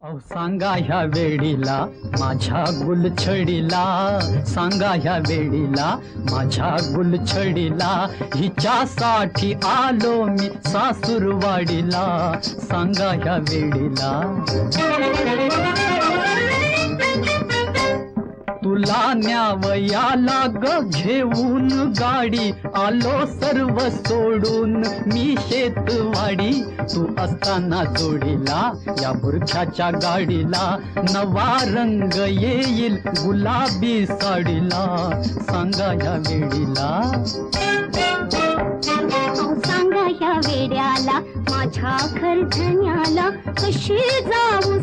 अहो सांगा ह्या वेळीला माझ्या गुलछडीला, सांगा ह्या वेळीला माझ्या गुलछडीला, हिच्यासाठी आलो मी सासूरवाडीला, सांगा ह्या वेळीला. तुला न्यावयाला ग घेऊन गाडी, आलो सर्व सोडून मी शेतवाडी, तू असताना जोडीला या बुरख्याच्या गाडीला, नवा रंग येईल गुलाबी साडीला, सांगा या वेळीला. सांगा या वेड्याला माझ्या खरधन्याला, कशी जाऊ